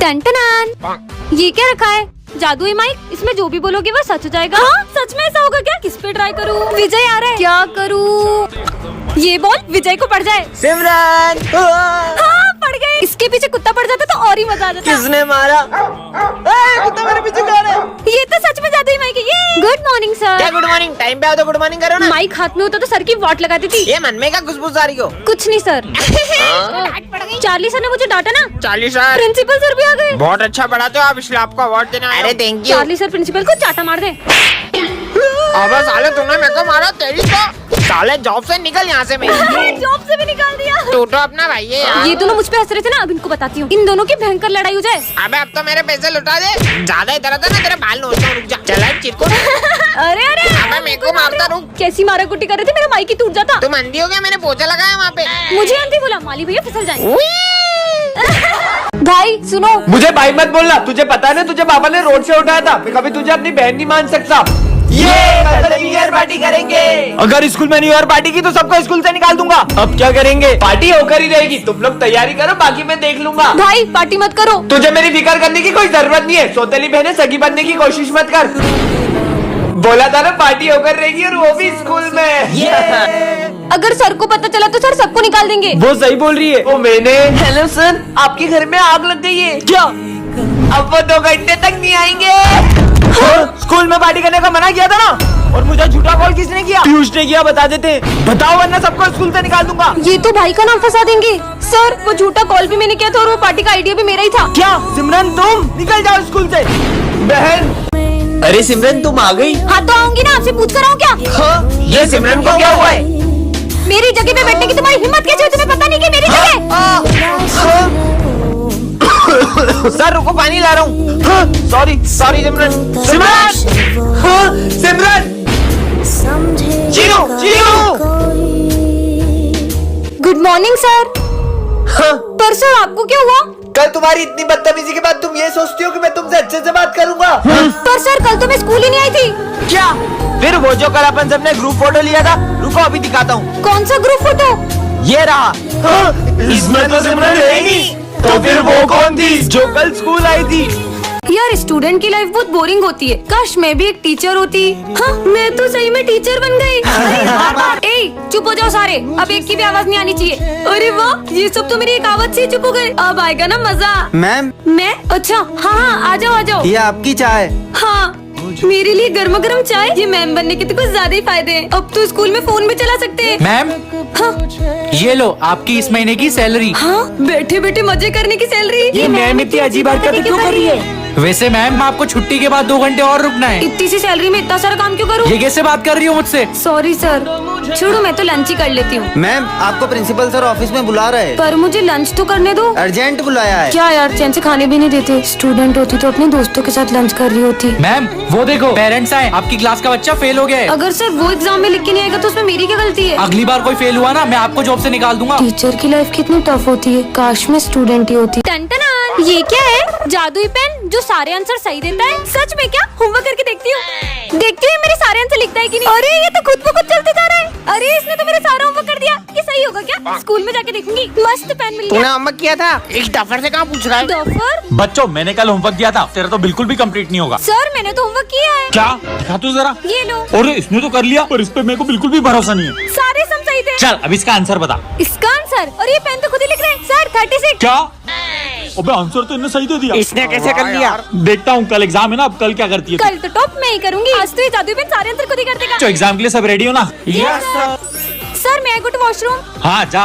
Ton ये क्या रखा है? जादुई माइक, इसमें जो भी बोलोगे वो सच हो जाएगा। हाँ? सच में ऐसा होगा क्या? किस पे ट्राई करूँ? विजय आ रहा है, क्या करूँ? ये बोल विजय को पड़ जाए। सिमरन हाँ पड़ गए। इसके पीछे कुत्ता पड़ जाता तो और ही मजा आ जाता। किसने मारा? कुत्ता मेरे पीछे कौन है? ये तो सच में जादुई माइक है। ये गुड मॉर्निंग क्या सर। Good morning? टाइम पे आओ तो गुड मॉर्निंग करो ना। माइक हाथ में होता तो सर की वाट लगाती थी। ये मन में क्या खुशबू आ रही हो? कुछ नहीं सर। चार्ली सर ने मुझे डांटा ना। चार्ली सर, प्रिंसिपल सर भी आ गए। बहुत अच्छा पढ़ाते हो आप, इसलिए आपको अवार्ड देना है। अरे thank you. Charlie sir principal को चाटा मार दे। अबे साले तूने मेरे को मारा, तेरी तो साले जॉब से निकल यहाँ से। मैं जॉब से भी निकाल दिया। तू तो अपना भाई है यार। ये दोनों मुझ पे हंस रहे थे ना, अब इनको बताती हूँ। इन दोनों की भयंकर लड़ाई हो जाए। अबे अब तो मेरे पैसे लुटा दे। ज्यादा इधर आता ना तेरे बाल नोचता हूँ। रुक जा, चला चिरकुट। अरे अरे अबे मेरे को मारता, रुक। कैसी मारा कुटी कर रहे थे, मेरा माइक ही टूट जाता। तुम अंधी हो गया? मैंने पोछा लगाया वहाँ पे। मुझे आंटी बोला, माली भैया फिसल जाए। भाई सुनो, मुझे भाई मत बोलना। तुझे पता है ना, तुझे पापा ने रोड से उठाया था। मैं कभी तुझे अपनी बहन नहीं मान सकता। ये न्यू ईयर पार्टी करेंगे। अगर स्कूल में न्यू ईयर पार्टी की तो सबको स्कूल से निकाल दूंगा। अब क्या करेंगे? पार्टी होकर ही रहेगी। तुम लोग तैयारी करो, बाकी मैं देख लूंगा। भाई पार्टी मत करो। तुझे मेरी फिक्र करने की कोई जरूरत नहीं है। सौतेली बहनें सगी बनने की कोशिश मत कर। बोला था ना पार्टी होकर रहेगी, और वो भी स्कूल में। अगर सर को पता चला तो सर सबको निकाल देंगे। वो सही बोल रही है। वो मैंने हेलो सर, आपके घर में आग लग गई है क्या? अब वो 2 घंटे तक नहीं आएंगे। स्कूल में पार्टी करने का मना किया था ना। और मुझे झूठा कॉल किसने किया? पीयूष ने किया, बता देते हैं। बताओ वरना सबको स्कूल से निकाल दूंगा। ये तो भाई का नाम फंसा देंगे। सर वो झूठा कॉल भी मैंने किया था और वो पार्टी का आइडिया भी मेरा ही था। क्या सिमरन, तुम निकल जाओ स्कूल से। बहन, अरे सिमरन तुम आ गई? हाँ तो आऊंगी ना, आपसे पूछ कर आऊँ क्या? ये सिमरन को क्या हुआ है? मेरी जगह पे बैठने की तुम्हारी हिम्मत कैसे हुई? तुम्हें पता नहीं कि मेरी जगह। सर रुको, पानी ला रहा हूँ। Sorry sorry Simran. Simran, Simran, Chinu Chinu. Good morning sir. पर सर आपको क्या हुआ? कल तुम्हारी इतनी बदतमीजी के बाद तुम ये सोचती हो कि मैं तुमसे अच्छे से बात करूंगा? पर सर कल तो मैं स्कूल ही नहीं आई थी। क्या? फिर वो जो कल अपन सबने ग्रुप फोटो लिया था, रुको अभी दिखाता हूँ। कौन सा ग्रुप फोटो? ये रहा। इसमें तो सिमरन है ही नहीं। तो फिर वो कौन थी जो कल स्कूल आई थी? यार स्टूडेंट की लाइफ बहुत बोरिंग होती है। काश मैं भी एक टीचर होती। हाँ मैं तो सही में टीचर बन गई। ए चुप हो जाओ सारे, अब एक की भी आवाज नहीं आनी चाहिए। अरे वाह, ये सब तो मेरी एक आवाज से ही चुप हो गए। अब आएगा ना मजा। मैम, मैं? अच्छा हाँ हाँ आ जाओ आ जाओ। ये आपकी चाय। हाँ मेरे लिए गर्मा गर्म चाय। ये मैम बनने के तो कुछ ज्यादा ही फायदे हैं। अब तो स्कूल में फोन भी चला सकते हैं। मैम हाँ ये लो आपकी इस महीने की सैलरी। हाँ बैठे बैठे मजे करने की सैलरी। ये मैम इतनी अजीब हरकतें क्यों कर रही है? वैसे मैम आपको छुट्टी के बाद 2 घंटे और रुकना है। इतनी सी सैलरी में इतना सारा काम क्यों करूँ? ये कैसे बात कर रही हो मुझसे? सॉरी सर, छोड़ो मैं तो लंच ही कर लेती हूँ। मैम आपको प्रिंसिपल सर ऑफिस में बुला रहे हैं। पर मुझे लंच तो करने दो। अर्जेंट बुलाया है। क्या यार, चैन से खाने भी नहीं देते। स्टूडेंट होती तो अपने दोस्तों के साथ लंच कर रही होती। मैम वो देखो पेरेंट्स आए, आपकी क्लास का बच्चा फेल हो गया है। अगर सर वो एग्जाम में लिख के नहीं आएगा तो उसमें मेरी क्या गलती है? अगली बार कोई फेल हुआ ना, मैं आपको जॉब से निकाल दूंगा। टीचर की लाइफ कितनी टफ होती है। काश मैं स्टूडेंट ही होती। ये क्या है? जादुई पेन जो सारे आंसर सही देता है? सच में क्या? होमवर्क करके देखती हूँ। देखती हूँ मेरे सारे आंसर लिखता है कि नहीं। अरे ये तो खुद ब खुद चलते जा रहा है। अरे इसने तो मेरे सारा होमवर्क कर दिया। ये सही होगा क्या? स्कूल में जाके देखूंगी। मस्त पेन मिल तूने गया। होमवर्क किया था? इस डफर से कहाँ पूछ रहा है? डॉफर? बच्चों मैंने कल होमवर्क दिया था, तेरा तो बिल्कुल भी कंप्लीट नहीं होगा। सर मैंने तो होमवर्क किया है। क्या? दिखा तू जरा। ये लो। अरे इसने तो कर लिया, पर इस पे मेरे को बिल्कुल भी भरोसा नहीं है। सारे सम सही थे। चल अब इसका आंसर बता। इसका आंसर? और ये पेन तो खुद ही लिख रहे हैं। सर 36। क्या? अबे आंसर तो इन्हें सही दे दिया। इसने कैसे कर लिया? देखता हूँ कल एग्जाम है ना, अब कल क्या करती है। कल तो टॉप मैं ही करूंगी। आज तो ये जादुई पेन सारे आंसर खुद ही कर देगा। तो एग्जाम के लिए सब रेडी हो ना? सर मैं गो टू वॉशरूम। हाँ जा।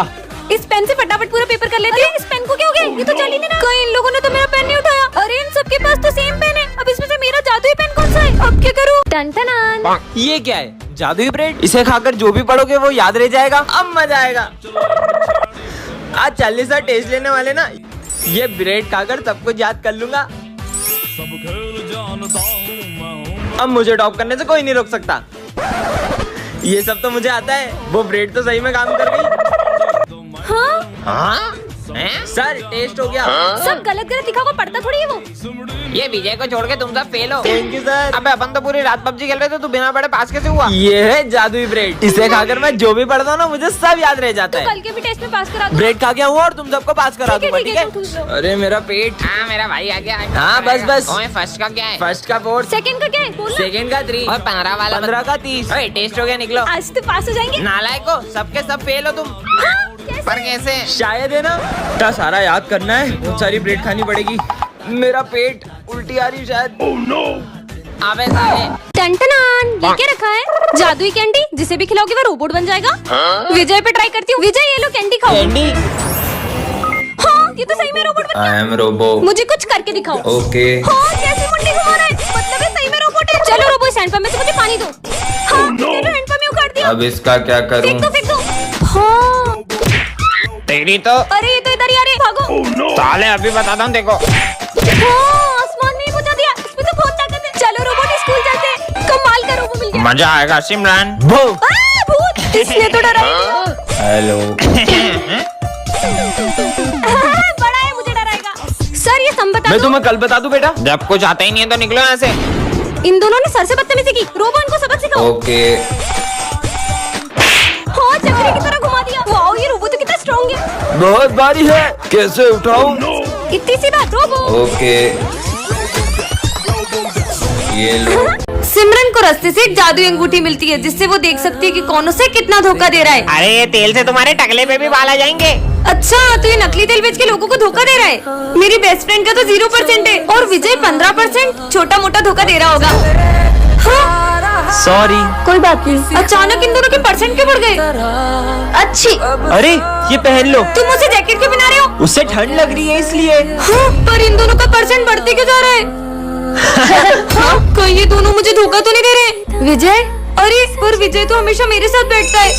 इस पेन से फटाफट पूरा पेपर कर लेते हैं। इस पेन को क्या हो गया? ये तो चल ही नहीं रहा। कहीं इन लोगों ने तो मेरा पेन नहीं उठाया। अरे इन सबके पास तो सेम पेन है। अब इसमें से मेरा जादुई पेन कौन सा है? अब क्या करूँ? टन ये क्या है? जादुई ब्रेड? इसे खाकर जो भी पढ़ोगे वो याद रह जाएगा। अब मजा आएगा। आज 40 टेस्ट लेने वाले ना, ये ब्रेड खाकर सब कुछ याद कर लूंगा। अब मुझे टॉप करने से कोई नहीं रोक सकता। ये सब तो मुझे आता है। वो ब्रेड तो सही में काम कर गई। हाँ? हाँ? हैं? सर टेस्ट हो गया। सब गलत गलत लिखा को पढ़ता थोड़ी है वो। ये विजय को छोड़ के तुम सब फेल हो। Thank you sir. अबे अपन तो पूरी रात पबजी खेल रहे थे, तू बिना पढ़े पास कैसे हुआ? ये है जादुई ब्रेड, इसे खाकर मैं जो भी पढ़ता हूँ ना मुझे सब याद रह जाता तो है। कल के भी टेस्ट में पास करा दो। ब्रेड खा के हूँ और तुम सबको पास करा दूंगा, ठीक है? तुम ठूस लो। अरे मेरा पेट। हाँ मेरा भाई आ गया। हाँ, बस, बस। ओए फर्स्ट का क्या है? फर्स्ट का 4, सेकंड का क्या है बोल ना। सेकंड का 3 और 15 वाला 15 का 30। ओए टेस्ट हो गया, निकलो। आज तो पास हो जाएंगे। नालायक हो, सबके सब फेल हो तुम। हाँ, कैसे? पर कैसे? शायद है ना, इतना सारा याद करना है, बहुत सारी ब्रेड खानी पड़ेगी। मेरा पेट उल्टी आ रही शायद। अबे साले टंटनान, ये क्या रखा है? जादुई कैंडी, जिसे भी खिलाओगे वो रोबोट बन जाएगा। विजय पे ट्राई करती हूँ। विजय ये लो कैंडी खाओ। कैंडी। हाँ ये तो सही में रोबोट बन आई एम रोबो। मुझे कुछ करके दिखाओ। ओके। हाँ कैसी मुंडी घुमा रहा है, मतलब ये सही में रोबोट है। चलो रोबो, इस हैंडपंप में से मुझे पानी दो। हाँ मैंने हैंडपंप में उखाड़ दिया। अब इसका क्या करूं? फेंक दो। हाँ तेरी तो। अरे ये तो इधर ही आ रहे, भागो। साले अभी बताता हूँ देखो। हाँ आसमान में ही पहुंचा दिया, इसमें तो बहुत ताकत है। चलो रोबोट स्कूल चलते हैं। कमाल का रोबो मिल गया। मजा आएगा सिमरन। भूत, इसने तो डरा ही दिया। हेलो। बड़ा है, मुझे डराएगा। सर ये सम बता मैं दो। तुम्हें कल बता दूं बेटा। जब कुछ आता ही नहीं है तो निकलो यहाँ से। इन दोनों ने सर से बदतमीजी की। रोबो इनको सबक सिखाओ। ओके। हाँ चक्री की तरह घुमा दिया। वाओ ये रोबो तो कितना स्ट्रॉन्ग है। बहुत भारी है, कैसे उठाऊं? इतनी सी बात रोबो। ओके। ये लो। सिमरन को रास्ते से एक जादुई अंगूठी मिलती है, जिससे वो देख सकती है कि कौन उसे कितना धोखा दे रहा है। अरे ये तेल से तुम्हारे टकले पे भी बाल आ जाएंगे। अच्छा तो ये नकली तेल बेच के लोगों को धोखा दे रहा है। मेरी बेस्ट फ्रेंड का तो 0% है और विजय 15%। छोटा मोटा धोखा दे रहा होगा। हाँ, सॉरी। कोई बात नहीं। अचानक इन दोनों के परसेंट क्यों बढ़ गए? अच्छी। अरे ये पहन लो, तुम मुझे जैकेट क्यों पहना रहे हो? उससे ठंड लग रही है इसलिए। हाँ, पर इन दोनों का परसेंट बढ़ते क्यों जा रहा है? हाँ, कहीं ये दोनों मुझे धोखा तो नहीं दे रहे? विजय, अरे पर विजय तो हमेशा मेरे साथ बैठता है।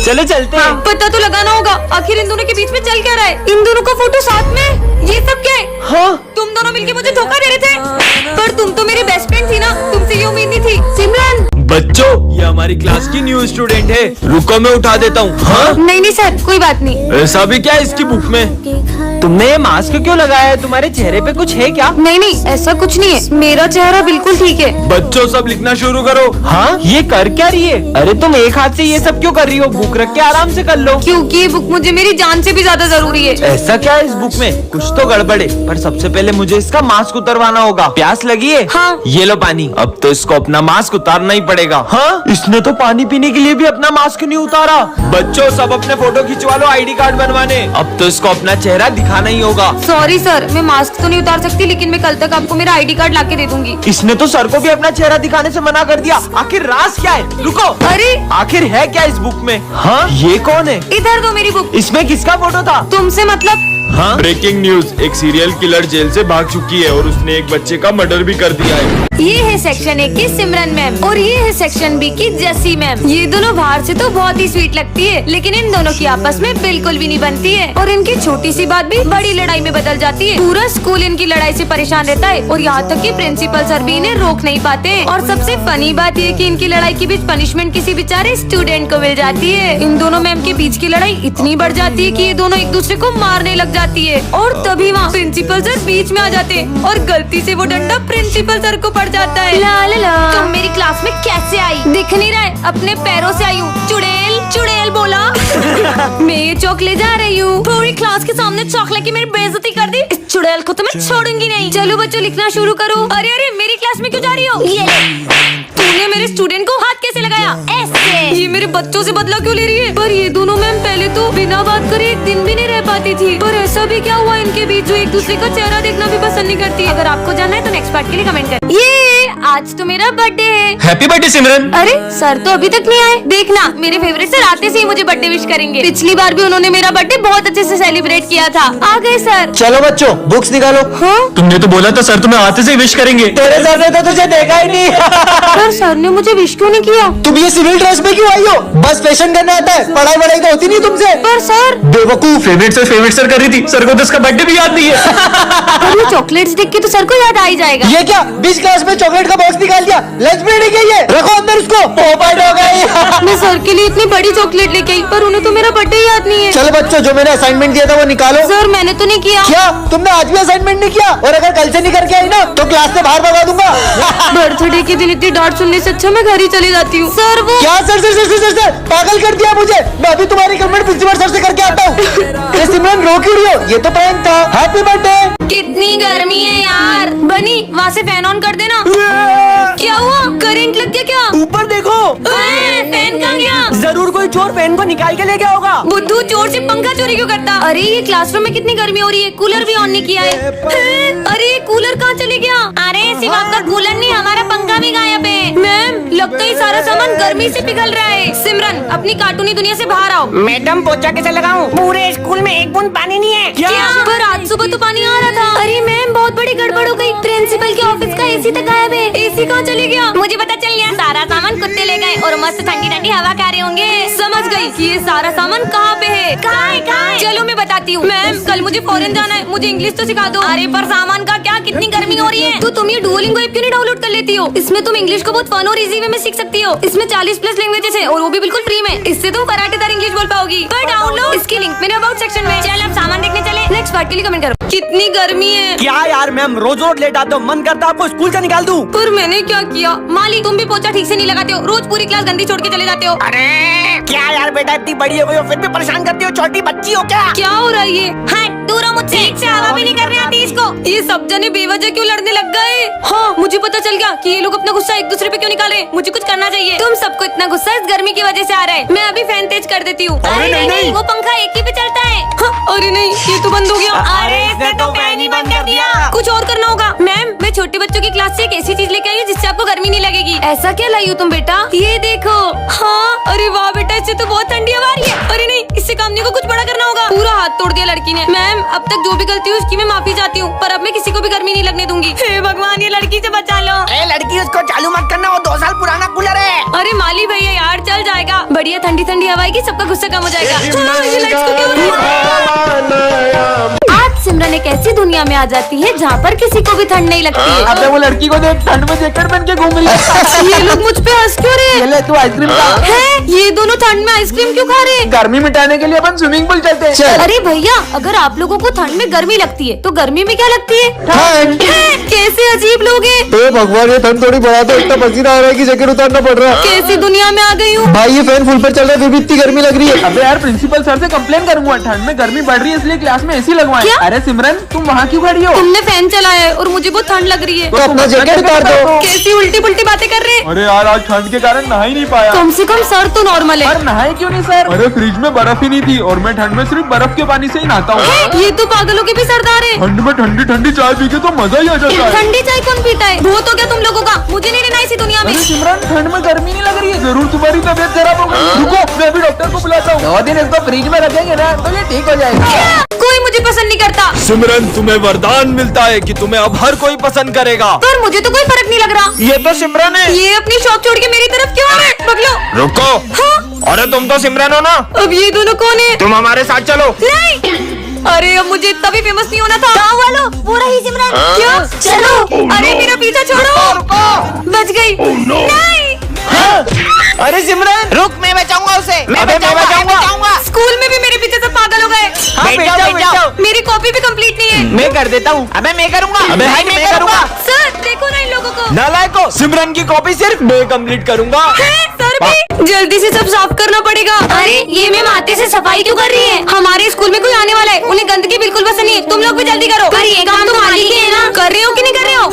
चलो चलते हैं। पता तो लगाना होगा आखिर इन दोनों के बीच में चल क्या रहा है। इन दोनों का फोटो साथ में, ये सब क्या है? हाँ तुम दोनों मिलके मुझे धोखा दे रहे थे। पर तुम तो मेरी बेस्ट फ्रेंड थी ना, तुमसे ये उम्मीद नहीं थी। सिमरन। बच्चों ये हमारी क्लास की न्यू स्टूडेंट है, रुको मैं उठा देता हूँ। हाँ नहीं नहीं सर कोई बात नहीं। ऐसा भी क्या है इसकी बुक में? तुमने ये मास्क क्यों लगाया है? तुम्हारे चेहरे पे कुछ है क्या? नहीं नहीं ऐसा कुछ नहीं है, मेरा चेहरा बिल्कुल ठीक है। बच्चों सब लिखना शुरू करो। हाँ ये कर क्या रही है? अरे तुम एक हाथ से ये सब क्यों कर रही हो? बुक रख के आराम से कर लो। क्योंकि ये बुक मुझे मेरी जान से भी ज्यादा जरूरी है। ऐसा क्या है इस बुक में? कुछ तो गड़बड़ है, पर सबसे पहले मुझे इसका मास्क उतरवाना होगा। प्यास लगी है? हाँ। ये लो पानी। अब तो इसको अपना मास्क उतारना ही पड़ेगा। हाँ इसने तो पानी पीने के लिए भी अपना मास्क नहीं उतारा। बच्चों सब अपने फोटो खिंचवा लो आईडी कार्ड बनवाने। अब तो इसको अपना चेहरा दिखाना ही होगा। सॉरी सर, मैं मास्क तो नहीं उतार सकती, लेकिन मैं कल तक आपको मेरा आईडी कार्ड लाके दे दूंगी। इसने तो सर को भी अपना चेहरा दिखाने से मना कर दिया। आखिर राज क्या है? रुको, अरे आखिर है क्या इस बुक में? हाँ ये कौन है? इधर दो मेरी बुक। इसमें किसका फोटो था? तुमसे मतलब? हाँ ब्रेकिंग न्यूज, एक सीरियल किलर जेल से भाग चुकी है और उसने एक बच्चे का मर्डर भी कर दिया है। ये है सेक्शन ए की सिमरन मैम और ये है सेक्शन बी की जैसी मैम। ये दोनों बाहर से तो बहुत ही स्वीट लगती है, लेकिन इन दोनों की आपस में बिल्कुल भी नहीं बनती है और इनकी छोटी सी बात भी बड़ी लड़ाई में बदल जाती है। पूरा स्कूल इनकी लड़ाई से परेशान रहता है और यहाँ तक कि प्रिंसिपल सर भी इन्हें रोक नहीं पाते हैं। और सबसे फनी बात ये कि इनकी लड़ाई के बीच पनिशमेंट किसी बेचारे स्टूडेंट को मिल जाती है। इन दोनों मैम के बीच की लड़ाई इतनी बढ़ जाती है कि ये दोनों एक दूसरे को मारने लग जाती है और तभी वहाँ प्रिंसिपल सर बीच में आ जाते हैं और गलती से वो डंडा प्रिंसिपल सर को पड़ जाता है। ला ला ला। तुम मेरी क्लास में कैसे आई? दिख नहीं रहा है, अपने पैरों से आई हूँ। चुड़ैल चुड़ैल बोला। मैं ये चौक ले जा रही हूँ। पूरी क्लास के सामने चौक लेके मेरी बेइज्जती कर दी। इस चुड़ैल को तो मैं छोड़ूंगी नहीं। चलो बच्चों लिखना शुरू करो। अरे अरे मेरी क्लास में क्यों जा रही हो? ये तूने मेरे स्टूडेंट को हाथ कैसे लगाया? ऐसे। ये मेरे बच्चों से बदला क्यों ले रही है? पर ये दोनों मैम पहले तो बिना बात करे एक दिन भी नहीं रह पाती थी, पर ऐसा भी क्या हुआ इनके बीच जो एक दूसरे का चेहरा देखना भी पसंद नहीं करती? अगर आपको जानना है तो नेक्स्ट पार्ट के लिए कमेंट कर। ये आज तो मेरा बर्थडे है। हैप्पी बर्थडे सिमरन। अरे सर तो अभी तक नहीं आए। देखना मेरे फेवरेट सर आते से ही मुझे बर्थडे विश करेंगे। पिछली बार भी उन्होंने मेरा बर्थडे बहुत अच्छे से सेलिब्रेट किया था। आ गए सर। चलो बच्चों बुक्स निकालो। हाँ तुमने तो बोला था सर तुम्हें आते से विश करेंगे। तेरे सर ने तो तुझे देखा ही नहीं। पर सर ने मुझे विश क्यों नहीं किया? तुम ये सिविल ड्रेस में क्यों आई हो? बस फैशन करना आता है, पढ़ाई वढ़ाई तो होती नहीं तुमसे। पर सर बेवकूफ, फेवरेट सर कर रही थी, सर को तो उसका बर्थडे भी याद नहीं है। चॉकलेट्स देख के तो सर को याद आ ही जाएगा। ये क्या बीच क्लास में चॉकलेट चॉकलेट का बॉक्स निकाल दिया। लंच ब्रेक है क्या ये? रखो अंदर उसको। पोपट हो गई। मैं सर के लिए इतनी बड़ी चॉकलेट लेके आई, पर उन्हें तो मेरा बर्थडे याद नहीं है। चलो बच्चों, जो मैंने असाइनमेंट दिया था वो निकालो। सर मैंने तो नहीं किया। क्या तुमने आज भी असाइनमेंट नहीं किया? और अगर कल से नहीं करके आई ना तो क्लास से बाहर भगा दूंगा। बर्थडे के दिन इतनी डांट सुनने से अच्छा मैं घर ही चली जाती हूँ। सर वो क्या sir sir sir sir sir पागल कर दिया मुझे। मैं अभी तुम्हारी कंप्लेंट प्रिंसिपल सर से करके आता हूँ। ये सिमरन रो क्यों रही हो? ये तो प्रैंक था। Happy birthday. कितनी गर्मी है यार। बनी वहाँ से फैन ऑन कर देना। क्या हुआ? करंट लग गया क्या? ऊपर देखो, फैन कहाँ गया? जरूर कोई चोर फैन को निकाल के ले गया होगा। बुद्धू चोर से पंखा चोरी क्यों करता? अरे ये क्लासरूम में कितनी गर्मी हो रही है, कूलर भी ऑन नहीं किया है। अरे ये कूलर कहाँ चले गया? अरे सिर्फ आपका कूलर नहीं, हमारा पंखा भी गायब है। मैम लगता है सारा सामान गर्मी से पिघल रहा है। सिमरन अपनी कार्टूनी दुनिया से बाहर आओ। मैडम पोछा कैसे लगाऊं? पूरे स्कूल में एक बूंद पानी नहीं है। क्या? पर आज सुबह तो पानी आ रहा था। अरे मैम बहुत बड़ी गड़बड़ हो गई। प्रिंसिपल के ऑफिस का एसी तक गायब है। एसी कहाँ चले गया? मुझे पता चल गया, सारा सामान कुत्ते ले गए और मस्त ठंडी ठंडी हवा खा रहे होंगे। समझ गई कि ये सारा सामान कहाँ पे है। कहाँ है? चलो मैं बताती हूँ। मैम कल मुझे फॉरेन जाना है, मुझे इंग्लिश तो सिखा दो। अरे पर सामान का क्या, कितनी गर्मी हो रही है। तो तुम ये डुओलिंगो ऐप क्यों नहीं डाउनलोड कर लेती हो? इसमें तुम इंग्लिश को बहुत फन और इजी वे में सीख सकती हो। इसमें 40+ लैंग्वेजेस है और वो भी बिल्कुल फ्री में। इससे तुम कराटेदार इंग्लिश बोल पाओगी। पर डाउनलोड इसकी लिंक मेरे अबाउट सेक्शन में। चल अब सामान देखने चले। नेक्स्ट पार्ट के लिए कमेंट करो। कितनी गर्मी है। क्या यार मैम, रोज रोज लेट आते हो, मन करता है आपको स्कूल से निकाल दूं। पर मैंने क्या किया? माली तुम भी पोछा ठीक से नहीं लगाते हो, रोज पूरी क्लास गंदी छोड़ के चले जाते हो। अरे क्या यार बेटा, इतनी बड़ी हो गई हो फिर भी परेशान करती हो, छोटी बच्ची हो क्या? क्या हो रहा है ये? हाँ दूर हो मुझसे। ठीक से हवा भी नहीं करने आती इसको। ये सब जने बेवजह क्यों लड़ने लग गए? हाँ मुझे पता चल गया कि ये लोग अपना गुस्सा एक दूसरे पे क्यों निकाल रहे हैं। मुझे कुछ करना चाहिए। तुम सबको इतना गुस्सा इस गर्मी की वजह से आ रहा है। मैं अभी फैन तेज कर देती हूँ। अरे नहीं, वो पंखा एक ही पे चलता है। हाँ, अरे नहीं ये तो बंद हो गया। अरे इसने तो फैन ही बंद कर दिया। कुछ और करना होगा। मैम मैं छोटे बच्चों की क्लास से एक ऐसी चीज लेके आई हूँ जिससे आपको गर्मी नहीं लगेगी। ऐसा क्या लाई हो तुम बेटा? ये देखो। हाँ अरे वाह बेटा, इससे तो बहुत ठंडी हवा आ रही है। अरे नहीं, इससे काम नहीं को कुछ बड़ा करना होगा। पूरा हाथ तोड़ दिया लड़की ने। मैम अब तक जो भी गलती हुई उसकी मैं माफी चाहती हूँ, पर अब मैं किसी को भी गर्मी नहीं लगने दूंगी। हे भगवान ये लड़की से बचा लो। ए लड़की उसको चालू मत करना, वो 2 साल पुराना कूलर है। अरे माली भैया यार चल जाएगा। बढ़िया ठंडी ठंडी हवा आएगी, सबका गुस्सा कम हो जाएगा। हाँ, ये लाइट्स को क्यों हो रहा है? आज सिमरन एक ऐसी दुनिया में आ जाती है जहाँ पर किसी को भी ठंड नहीं लगती है। अबे वो लड़की को देख, ठंड में जैकेट पहन के घूम रही है। ये लोग मुझ पे हंस क्यों रहे ये ले तू आइसक्रीम खा। हैं? ये दोनों ठंड में आइसक्रीम क्यों खा रहे? गर्मी मिटाने के लिए अपन स्विमिंग पूल चलते हैं। अरे भैया अगर आप लोगों को ठंड में गर्मी लगती है तो गर्मी में क्या लगती है? ठंड। हैं? कैसे अजीब लोग हैं। तो भगवान ये ठंड थोड़ी बढ़ा दो, इतना पसीना आ रहा है कि जैकेट उतारना पड़ रहा है। कैसी दुनिया में आ गई हूँ। भाई ये फैन फुल पर चल रहा है फिर भी इतनी गर्मी लग रही है। अबे यार प्रिंसिपल सर से कंप्लेन करूंगा, ठंड में गर्मी बढ़ रही है इसलिए क्लास में एसी लगवाएं। क्या? अरे सिमरन तुम वहाँ क्यों खड़ी हो? तुमने फैन चलाया है और मुझे बहुत ठंड लग रही है। तो अपना जैकेट उतार दो। कैसी उल्टी पुल्टी बातें कर रहे हैं। अरे यार आज ठंड के कारण नहा ही नहीं पाया। कम से कम सर तो नॉर्मल है। पर नहाए क्यों नहीं सर? अरे फ्रिज में बर्फ ही नहीं थी और मैं ठंड में सिर्फ बर्फ के पानी से ही नहाता हूँ। ये तो पागलों के भी सरदार है। ठंड में ठंडी ठंडी चाय पी के तो मजा ही आ जाता है। ठंडी चाय कौन पीता है? बहुत हो गया तुम लोगों का, मुझे नहीं रहना इसी दुनिया में। अरे सिमरन ठंड में गर्मी नहीं लग रही है? जरूर तुम्हारी तबीयत खराब हो गई। रुको मैं अभी डॉक्टर को बुलाता हूँ। 2 दिन इसको फ्रिज में रखेंगे ना तो ये ठीक हो जाएगा। कोई मुझे पसंद नहीं करता। सिमरन तुम्हें वरदान मिलता है कि तुम्हें अब हर कोई पसंद करेगा। पर मुझे तो कोई फर्क नहीं लग रहा। ये तो सिमरन है। ये अपनी शॉप छोड़ के मेरी तरफ क्यों आ रहे हैं? बगलो। रुको, हाँ? अरे तुम तो सिमरन हो ना, अब ये दोनों कौन है? तुम हमारे साथ चलो। नहीं अरे अब मुझे इतना भी फेमस नहीं होना था। गाँव वालों पूरा ही सिमरन। क्या? चलो। अरे मेरा पीछा छोड़ो। बच गई। नहीं अरे सिमरन रुक, मैं बचाऊंगा उसे। मैं अबे, मैं बचाऊंगा। स्कूल में भी मेरे पीछे सब पागल हो गए। हाँ, बैठ जाओ। मेरी कॉपी भी कंप्लीट नहीं है। मैं कर देता हूँ। अबे मैं करूंगा। अबे हाय मैं करूँगा। सर देखो ना इन लोगों को। नालायको, सिमरन की कॉपी सिर्फ मैं कंप्लीट करूंगा। हैं, सर भी जल्दी से सब साफ करना पड़ेगा। अरे ये मैम आते से सफाई क्यों कर रही है? हमारे स्कूल में कोई आने वाला है, उन्हें गंदगी बिल्कुल पसंद नहीं है। तुम लोग भी जल्दी करो। पर ये काम तो मालिक ही है ना। कर रहे हो कि नहीं कर रहे हो?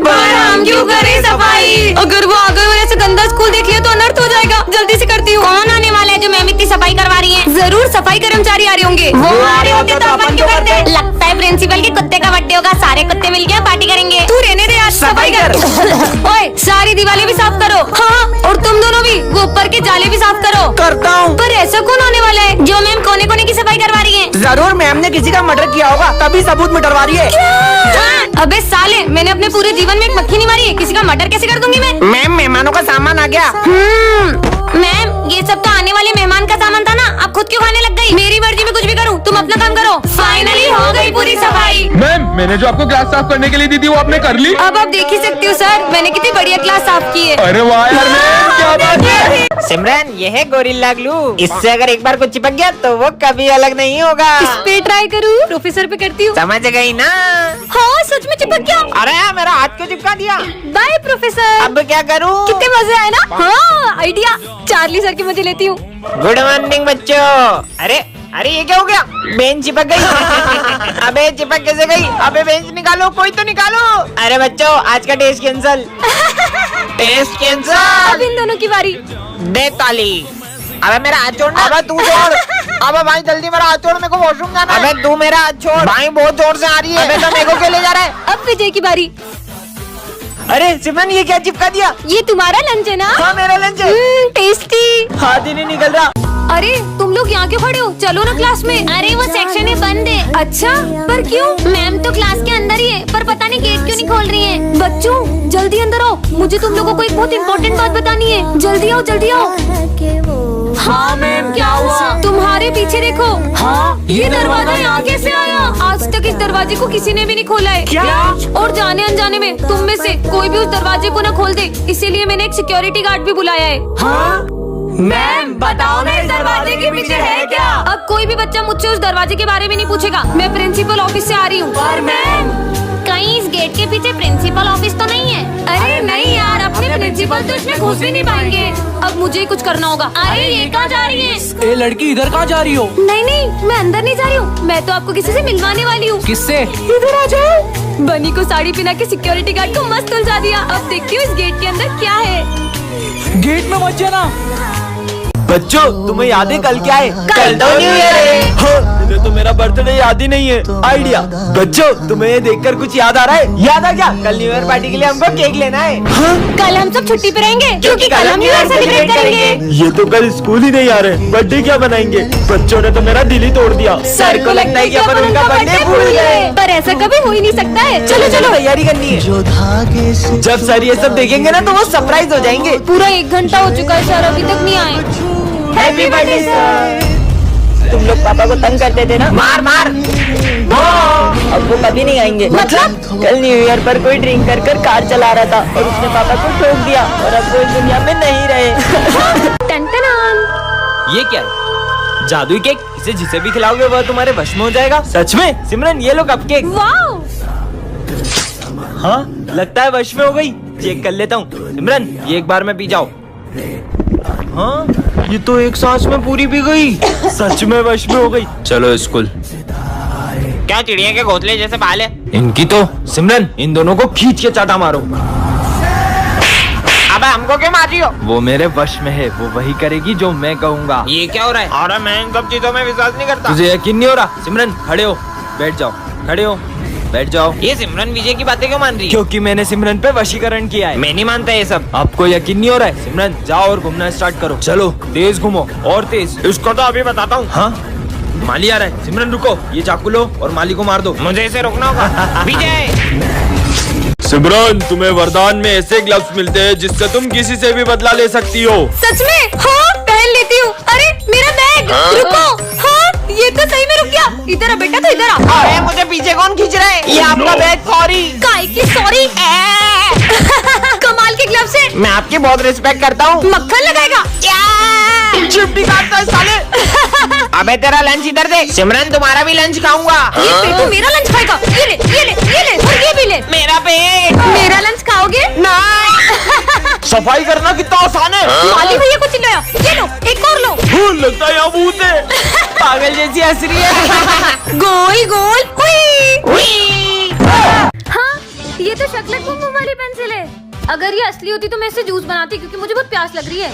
पर हम क्यों करें सफाई? अगर वो आगे वजह से गंदा स्कूल देख लिया तो अनर्थ हो जाएगा। जल्दी से करती हूँ। कौन आने वाला है जो मैम इतनी सफाई करवा रही है? जरूर सफाई कर्मचारी आ रहे होंगे। वो आ रहे होते तो अपन क्यों करते? लगता है प्रिंसिपल के कुत्ते का बर्थडे होगा, सारे कुत्ते मिलके पार्टी करेंगे। तू रहने दे यार, सफाई कर। ओए सारी दीवारें भी साफ करो। हाँ और तुम दोनों भी वो ऊपर के जाले भी साफ करो। करता हूँ। पर ऐसा कौन आने वाला है जो मैम कोने कोने की सफाई करवा रही है? जरूर मैम ने किसी का मर्डर किया होगा तभी सबूत मिटवा रही है। हाँ, अबे साले मैंने अपने पूरे जीवन में एक मक्खी नहीं मारी है, किसी का मर्डर कैसे कर दूंगी मैं? मैम मेहमानों का सामान आ गया। मैम ये सब तो आने वाले मेहमान का सामान था ना, आप खुद क्यों खाने लग गई? मेरी मर्जी में कुछ भी करूँ तुम अपना काम करो। फाइनली हो गई पूरी सफाई। मैम, मैंने जो आपको क्लास साफ करने के लिए दी थी वो आपने कर ली? अब आप देख ही सकते हो सर, मैंने कितनी बढ़िया क्लास साफ की है। अरे वाह यार मैम, क्या बात है। सिमरन, ये है गोरिल्ला ग्लू। इससे अगर एक बार कुछ चिपक गया तो वो कभी अलग नहीं होगा। इस पे ट्राई करूँ? प्रोफेसर पे करती हूँ। समझ गई ना? हाँ सच में चिपक गया। अरे मेरा हाथ क्यों चिपका दिया? By professor. अब क्या करूँ? कितने मजे आए ना। हाँ आइडिया, चार्ली सर की मजे लेती हूँ। गुड मॉर्निंग बच्चों। अरे अरे ये क्या हो गया? बेंच चिपक गई। अबे चिपक कैसे गई? अबे बेंच निकालो, कोई तो निकालो। अरे बच्चों, आज का टेस्ट कैंसल। Test cancel. अब इन दोनों की बारी। दे ताली। अबे मेरा हाथ छोड़ना। अबे तू छोड़। अबे भाई जल्दी मेरा हाथ छोड़, मेरे को वॉशरूम जाना है। अबे तू मेरा हाथ छोड़। भाई बहुत जोर से आ रही है। अबे तो मेरे को क्यों ले जा रहा है? अब विजय की बारी। अरे सिमरन, ये क्या चिपका दिया? ये तुम्हारा लंच है ना? हाँ मेरा लंच है। टेस्टी। हाथ ही नहीं निकल रहा। अरे तुम लोग यहाँ क्यों खड़े हो? चलो ना क्लास में। अरे वो सेक्शन ही बंद है। अच्छा, पर क्यों? मैम तो क्लास के अंदर ही है, पर पता नहीं गेट क्यों नहीं खोल रही है। बच्चों जल्दी अंदर आओ, मुझे तुम लोगों को एक बहुत इम्पोर्टेंट बात बतानी है। जल्दी आओ जल्दी आओ। हाँ मैम, क्या हुआ? तुम्हारे पीछे देखो। हाँ, ये दरवाजा यहाँ कैसे आया? आज तक इस दरवाजे को किसी ने भी नहीं खोला है। क्या? और जाने अनजाने में तुम में से कोई भी उस दरवाजे को न खोल दे, इसीलिए मैंने एक सिक्योरिटी गार्ड भी बुलाया है। हाँ? मैम बताओ ना, इस दरवाजे के पीछे है क्या? अब कोई भी बच्चा मुझसे उस दरवाजे के बारे में नहीं पूछेगा। मैं प्रिंसिपल ऑफिस से आ रही हूँ। पर मैम, कहीं इस गेट के पीछे प्रिंसिपल ऑफिस तो नहीं है? अरे नहीं यार, अपने प्रिंसिपल तो इसमें घुस भी नहीं पाएंगे। अब मुझे ही कुछ करना होगा। अरे ये कहाँ जा रही है? ए लड़की, इधर कहाँ जा रही हो? नहीं नहीं, मैं अंदर नहीं जा रही हूँ, मैं तो आपको किसी से मिलवाने वाली हूँ। किससे? इधर आ जाओ। बनी को साड़ी पहना के सिक्योरिटी गार्ड को मस्त उलझा दिया। अब देखती हूँ इस गेट के अंदर क्या है। गेट में मत जाना। बच्चों, तुम्हें याद है कल क्या है? कल तो न्यू ईयर है। हाँ, मुझे तो मेरा बर्थडे याद ही नहीं है। आइडिया। बच्चों, तुम्हें ये देखकर कुछ याद आ रहा है? याद आ क्या? कल न्यू ईयर पार्टी के लिए हमको केक लेना है। कल हम सब छुट्टी पे रहेंगे क्योंकि कल हम न्यू ईयर सेलिब्रेट करेंगे। ये तो कल स्कूल ही नहीं आ रहे, बर्थडे क्या बनाएंगे? बच्चों ने तो मेरा दिल ही तोड़ दिया। सर को लगता है कि अपन उनका बर्थडे भूल गए, पर ऐसा कभी हो ही नहीं सकता है। चलो चलो, तैयारी करनी है। जब सर ये सब देखेंगे ना तो वो सरप्राइज हो जाएंगे। पूरा 1 घंटा हो चुका है सर, अभी तक नहीं आए। Happy birthday sir. तुम लोग पापा को तंग करते थे ना? मार मार। अब वो कभी नहीं आएंगे। मतलब कल न्यू ईयर पर कोई ड्रिंक कर कर कार चला रहा था और उसने पापा को ठोक दिया और अब वो इस दुनिया में नहीं रहे। टन-टन-टन। ये क्या है? जादुई केक? इसे जिसे भी खिलाओगे वह तुम्हारे वश में हो जाएगा। सच में? सिमरन, ये लो कप केक। वाओ, हाँ लगता है वश में हो गई। चेक कर लेता हूँ। सिमरन, ये एक बार में पी जाओ। हाँ, ये तो एक सांस में पूरी पी गई। सच में वश में हो गई। चलो स्कूल। क्या चिड़िया के घोंसले जैसे बाल है? इनकी तो। सिमरन, इन दोनों को खींच के चाटा मारो। अबे हमको क्यों मार रही हो? वो मेरे वश में है, वो वही करेगी जो मैं कहूँगा। ये क्या हो रहा है? अरे मैं इन सब चीजों में विश्वास नहीं करता। तुझे यकीन नहीं हो रहा? सिमरन खड़े हो, बैठ जाओ। खड़े हो, बैठ जाओ। ये सिमरन विजय की बातें क्यों मान रही है? क्योंकि मैंने सिमरन पे वशीकरण किया है। मैं नहीं मानता ये सब। आपको यकीन नहीं हो रहा है? सिमरन जाओ और घूमना स्टार्ट करो। चलो तेज घूमो और तेज। इसको तो अभी बताता हूँ। हाँ, माली आ रहा है। सिमरन रुको, ये चाकू लो और माली को मार दो। मुझे इसे रोकना होगा। विजय, सिमरन, तुम्हें वरदान में ऐसे ग्लव्स मिलते हैं जिससे तुम किसी से भी बदला ले सकती हो। सच में? हाँ पहन लेती हूँ। अरे मेरा बैग। रुको, हाँ ये तो सही में रुक गया। इधर आ बेटा, तो इधर आ। अरे मुझे पीछे कौन खींच रहा है? ये आपका बैग। सॉरी। काय की सॉरी? कमाल के ग्लव से। मैं आपकी बहुत रिस्पेक्ट करता हूँ। मक्खन लगाएगा? चिमटी काटता है साले। अबे तेरा लंच इधर दे। सिमरन, तुम्हारा भी लंच खाऊंगा। ये पेटू मेरा लंच खाएगा। ये ले ये ले ये ले, और ये भी ले। मेरा पेट। मेरा लंच खाओगे? नहीं। सफाई करना कितना आसान है। माली भैया को चिल्लाया। ये लो, एक और लो। लगता है यहाँ भूत है। पागल जैसी हंस रही है। गोल गोल हुई। हुई। हाँ, ये तो शक्लक बुम्बुम वाली पेंसिल है। अगर ये असली होती तो मैं इससे जूस बनाती, क्योंकि मुझे बहुत प्यास लग रही है।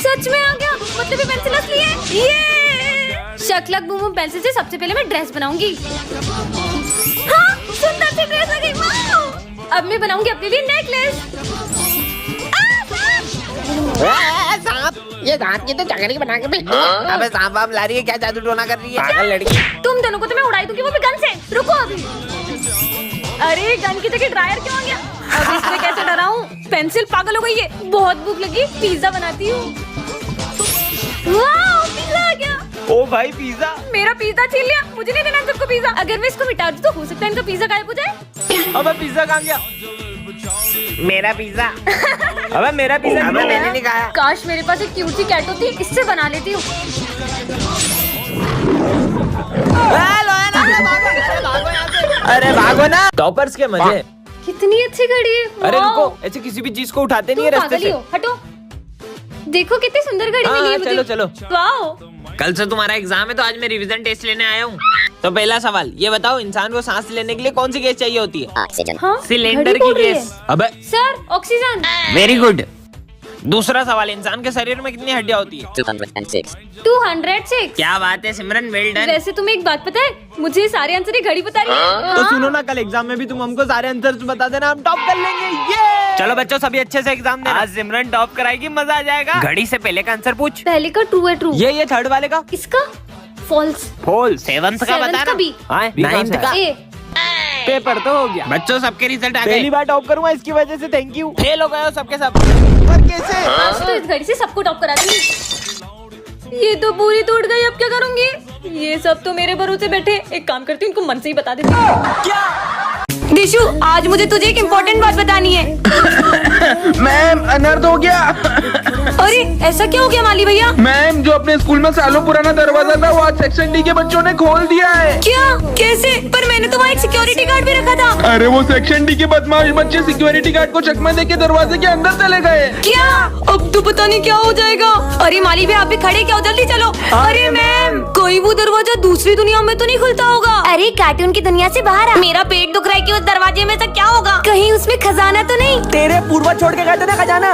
सच में आ गया, मतलब ये पेंसिल असली है। ये शक्लक बुम्बुम पेंसिल से सबसे पहले मैं ड्रेस बनाऊंगी। हाँ, सुंदर सी ड्रेस आ गई। वाह! अब मैं बनाऊंगी अपने लिए नेकलेस। सांप, ये दांत की तो चकरी बना के भेज। अबे सांप वाप ला रही है क्या? जादू टोना कर रही है? पागल लड़की। तुम दोनों को तो मैं उड़ाई दूंगी, वो भी गन से। रुको अभी। अरे गन की जगह ड्रायर क्यों आ गया? अब इससे कैसे डराऊं? पेंसिल पागल हो गई है। बहुत भूख लगी, पिज्जा बनाती हूँ। वाह, पिज्जा आ गया। ओ भाई पिज्जा। मेरा पिज्जा छीन लिया, मुझे नहीं देना इन सबको पिज्जा। अगर मैं इसको मिटा दूं तो हो सकता है इनका पिज्जा गायब हो जाए। अबे पिज्जा कहाँ गया? मेरा पिज्जा। अबे मेरा पिज्जा अबे मैंने नहीं खाया। काश मेरे पास एक क्यूट सी कैट होती, इससे बना लेती हूँ। अरे भागो ना। टॉपर्स के मजे। कितनी अच्छी घड़ी है। अरे वाओ। रुको, ऐसे किसी भी चीज को उठाते नहीं है तुम रास्ते पागल ही से। हो, हटो। देखो कितनी सुंदर घड़ी हाँ, मिली है मुझे। चलो, चलो। वाओ। कल से तुम्हारा एग्जाम है तो आज मैं रिवीजन टेस्ट लेने आया हूँ। तो पहला सवाल ये बताओ, इंसान को सांस लेने के लिए कौन सी गैस चाहिए होती है? हाँ, सिलेंडर घड़ी की बोल रही गैस। है। अबे सर ऑक्सीजन। Very good. दूसरा सवाल, इंसान के शरीर में कितनी हड्डियां होती है? 206। क्या बात है सिमरन, वेल डन। वैसे तुम्हें एक बात पता है, मुझे सारे आंसर ही घड़ी बता रही है। तो सुनो ना, कल एग्जाम में भी तुम हमको सारे आंसर्स बता देना, हम टॉप कर लेंगे। ये चलो बच्चों सभी अच्छे से एग्जाम देना। आज सिमरन टॉप कराएगी, मजा आ जाएगा। घड़ी से पहले का आंसर पूछ। पहले का ट्रू है, ट्रू। ये थर्ड वाले का इसका फॉल्स। फॉल। सेवंथ का सेवंथ बता का बी। नाइन्थ का ए। पेपर तो हो गया। बच्चों सबके रिजल्ट आ गए। पहली बार टॉप करूंगा, इसकी वजह से थैंक यू। फेल हो गए हो सबके सब। पर कैसे? आज तो इस घड़ी से सबको टॉप करा दूंगी। ये तो पूरी टूट गई, अब क्या करूंगी? ये सब तो मेरे भरोसे बैठे। एक काम करती हूँ, इनको मन से ही बता देती हूँ। क्या? दिशु, आज मुझे तुझे एक इम्पोर्टेंट बात बतानी है। मैम अनर्थ हो गया। अरे ऐसा क्या हो गया माली भैया? मैम जो अपने स्कूल में सालों पुराना दरवाजा था वो आज सेक्शन डी के बच्चों ने खोल दिया है। क्या? कैसे? पर मैंने तो वहाँ एक सिक्योरिटी गार्ड भी रखा था। अरे वो सेक्शन डी के बदमाश बच्चे सिक्योरिटी गार्ड को चकमा देके दरवाजे के अंदर चले गए। क्या? अब तो पता नहीं क्या हो जाएगा। अरे माली भैया, आप भी खड़े क्या हो, जल्दी चलो। अरे मैम, कोई वो दरवाजा दूसरी दुनिया में तो नहीं खुलता होगा? अरे कार्टून की दुनिया से बाहर। मेरा पेट दुख रहा है कि उस दरवाजे में से क्या होगा? कहीं उसमें खजाना तो नहीं? तेरे पूर्वज छोड़ के गए थे ना खजाना।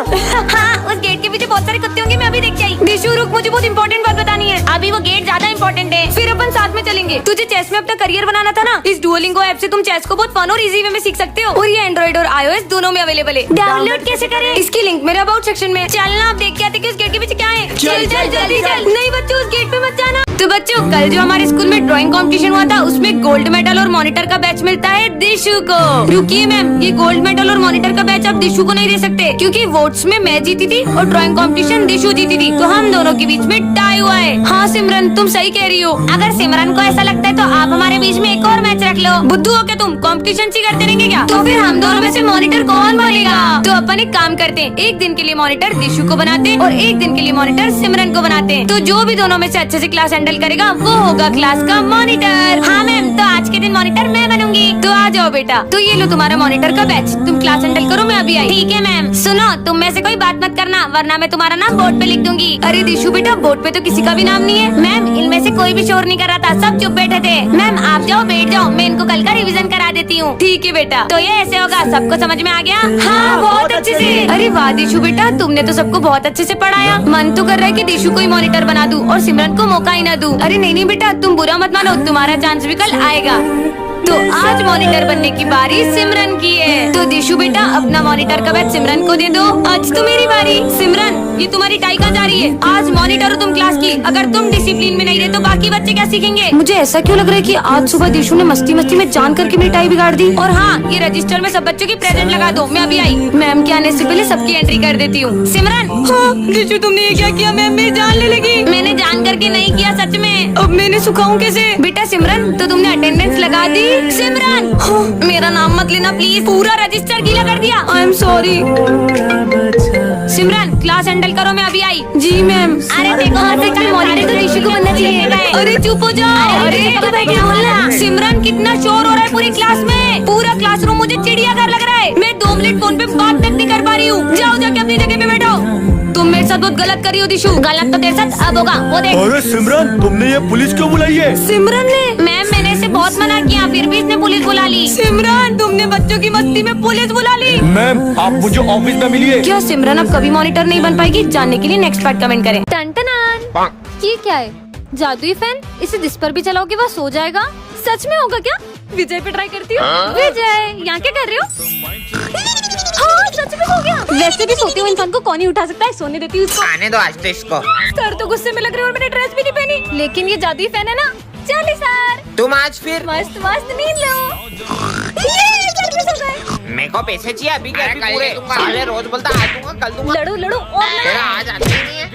हाँ, उस गेट के पीछे बहुत सारे कुत्ते होंगे, मैं अभी देख के आई। दिशु रुक, मुझे बहुत इंपॉर्टेंट बात बतानी है। अभी वो गेट ज्यादा इंपॉर्टेंट है, फिर अपन साथ में चलेंगे। तुझे चेस में अपना करियर बनाना था ना, इस डुओलिंगो ऐप से तुम चेस को बहुत फन और इजी वे में सीख सकते हो। और ये एंड्रॉइड और iOS दोनों में अवेलेबल है। डाउनलोड कैसे करें? इसकी लिंक मेरे अबाउट सेक्शन में। चलना, आप देख के आते कि उस गेट के पीछे क्या है। चल चल जल्दी चल। नहीं बच्चों, उस गेट पे मत जाना। तो बच्चों, कल जो हमारे स्कूल में ड्राइंग कंपटीशन हुआ था, उसमें गोल्ड मेडल और मॉनिटर का बैच मिलता है दिशु को। रुकिए मैम, ये गोल्ड मेडल और मॉनिटर का बैच आप दिशु को नहीं दे सकते, क्योंकि वोट्स में मैं जीती थी और ड्राइंग कंपटीशन दिशु जीती थी, तो हम दोनों के बीच में टाई हुआ है। हाँ सिमरन, तुम सही कह रही हो। अगर सिमरन को ऐसा लगता है तो आप हमारे बीच में एक और मैच रख लो। बुद्धू हो क्या तुम? कंपटीशन सी करते रहेंगे क्या? तो फिर हम दोनों में से मॉनिटर कौन बनेगा? तो अपन एक काम करते हैं, एक दिन के लिए मॉनिटर दिशु को बनाते हैं और एक दिन के लिए मॉनिटर सिमरन को बनाते हैं। तो जो भी दोनों में से अच्छे से क्लास हैंडल करेगा वो होगा क्लास का मॉनिटर। हाँ मैम, तो आज के दिन मॉनिटर मैं बनूंगी। तो आ जाओ बेटा, तो ये लो तुम्हारा मॉनिटर का बैच, तुम क्लास हैंडल करो, मैं अभी आई। ठीक है मैम। सुनो, तुम में से कोई बात मत करना, वरना मैं तुम्हारा नाम बोर्ड पे लिख दूंगी। अरे दिशु बेटा, बोर्ड पे तो किसी का भी नाम नहीं है। मैम, इनमें से कोई भी शोर नहीं कर रहा था, सब चुप बैठे थे। मैम आप जाओ, बैठ जाओ, मैं इनको कल का रिवीजन करा देती हूँ। ठीक है बेटा। तो ये ऐसे होगा, सबको समझ में आ गया? हाँ बहुत अच्छे से। अरे वाह दिशु बेटा, तुमने तो सबको बहुत अच्छे से पढ़ाया। मन तो कर रहा है कि दिशु को ही मॉनिटर बना दूं और सिमरन को मौका ही ना दूं। अरे नहीं नहीं बेटा, तुम बुरा मत मानो, तुम्हारा चांस भी कल आएगा। तो आज मॉनिटर बनने की बारी सिमरन की है। तो दिशु बेटा, अपना मॉनिटर का बैच सिमरन को दे दो। आज तो मेरी बारी। सिमरन, ये तुम्हारी टाई कहाँ जा रही है? आज मॉनिटर हो तुम क्लास की, अगर तुम डिसिप्लिन में नहीं रहे तो बाकी बच्चे क्या सीखेंगे? मुझे ऐसा क्यों लग रहा है कि आज सुबह दिशु ने मस्ती मस्ती में जान करके मेरी टाई बिगाड़ दी। और हाँ, ये रजिस्टर में सब बच्चों की प्रेजेंट लगा दो, मैं अभी आई। मैम के आने से पहले सबकी एंट्री कर देती हूँ। सिमरन। हाँ दिशु, तुमने ये क्या किया? मैम मेरी जान ले लगी। मैंने जान करके नहीं किया, सच में। अब मैंने सुखाऊं कैसे? बेटा सिमरन, तो तुमने अटेंडेंस लगा दी? सिमरन, मेरा नाम मत लेना प्लीज, पूरा रजिस्टर गीला कर दिया। I am sorry. Simran, class handle करो, मैं अभी आई। जी मैम। अरे देखो, मॉनिटर तो दिशु को बनना चाहिए। अरे चुप हो जाओ। अरे तो भाई क्या बोलना? सिमरन, कितना शोर हो रहा है पूरी क्लास में। पूरा क्लासरूम मुझे चिड़ियाघर लग रहा है। मैं 2 मिनट फोन पे बात तक नहीं कर पा रही हूँ। जाओ जाके अपनी जगह पे बैठो। तुम मेरे साथ बहुत गलत कर रही हो दिशु। गलत तो तेरे साथ अब होगा, वो देख। अरे सिमरन, तुमने ये पुलिस क्यों बुलाई है? सिमरन ने? मैम, मैंने इसे बहुत मना किया, फिर भी इसने पुलिस बुला ली। सिमरन, तुमने बच्चों की मस्ती में पुलिस बुला ली। मैम, आप मुझे ऑफिस में मिलिए। क्या सिमरन अब कभी मॉनिटर नहीं बन पाएगी? जानने के लिए नेक्स्ट पार्ट कमेंट करें। टन-टनान। ये क्या है? जादुई फैन? इसे जिस पर भी चलाओगे वह सो जाएगा? सच में होगा क्या? विजय पे ट्राई करती हूँ। विजय, यहाँ क्या कर रहे हो? हाँ सच में हो गया। वैसे भी सोते हुए इंसान को कौन ही उठा सकता है, सोने देती हूँ इसको। आने दो आज तो इसको। सर तो गुस्से में लग रहे हैं और मैंने ड्रेस भी नहीं पहनी, लेकिन ये जादुई फैन है ना। चलिए सर, तुम आज फिर मस्त मस्त नींद लो। ये जल्दी सो गए। मेरे को पैसे चाहिए अभी के अभी पूरे। साले रोज बोलता आज दूंगा कल दूंगा। लड़ो लड़ो और लड़ो। तेरा आज आती नहीं है।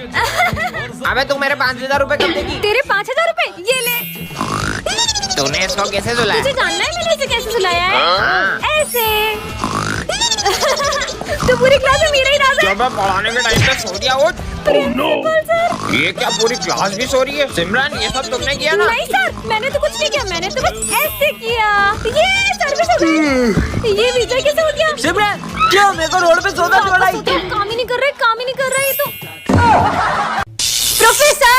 अबे तू मेरे 5,000 रुपए कब देगी? तेरे 5,000 रुपए ये ले। तूने इसको कैसे सुलाया? तुझे जानना है मैंने इसे कैसे सुलाया है? ऐसे। तो पूरी क्लास में मेरा ही राज है। जब मैं पढ़ाने के टाइम पे सो दिया उठ। Principal sir. ये क्या पूरी क्लास भी सो रही है? सिमरन ये सब तुमने किया ना? नहीं सर, मैंने तो कुछ नहीं किया, मैंने तो बस ऐसे किया। ये सर भी सो गए। ये विजय कैसे हो गया? सिमरन क्यों मेरे को रोड पे सोता छोड़ाई? काम ही नहीं कर रहे, काम ही नहीं कर रहे तो। प्रोफेसर!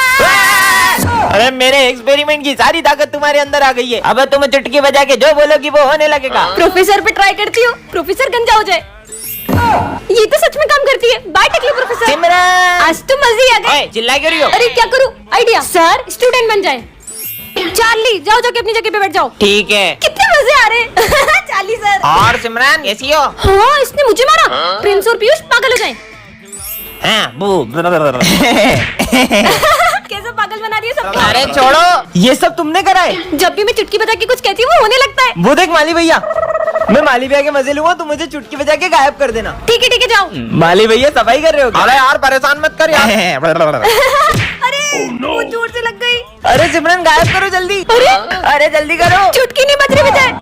अरे मेरे एक्सपेरिमेंट की सारी ताकत तुम्हारे अंदर आ गई है। अब तुम चुटकी बजा के जो बोलोगी वो होने लगेगा। प्रोफेसर पे ट्राई करती हूँ, प्रोफेसर गंजा हो जाए। ये तो सच में काम करती है। Bye टकली professor. सिमरन आज तो मजे आ गए। ओए, चिल्ला क्यों रही हो? अरे क्या करूँ? आइडिया सर, स्टूडेंट बन जाए। चार्ली जाओ जाके अपनी जगह पे बैठ जाओ। ठीक है। कितने मजे आ रहे हैं। Charlie sir. और सिमरन कैसी हो? हाँ इसने मुझे मारा। प्रिंस और पीयूष पागल हो जाए। हाँ, बू। कैसे पागल बना रही है सबको। अरे छोड़ो, ये सब तुमने करा है? जब भी मैं चुटकी बजा के कुछ कहती हूँ वो होने लगता है। वो देख माली भैया, मैं माली भैया के मजे लूंगा, तुम मुझे चुटकी बजा के गायब कर देना। ठीक है जाओ। माली भैया सफाई कर रहे हो क्या? अरे यार परेशान मत कर यार। अरे वो जोर से लग गई। अरे सिमरन गायब करो जल्दी। अरे अरे जल्दी करो। चुटकी नहीं बज रही बजाए।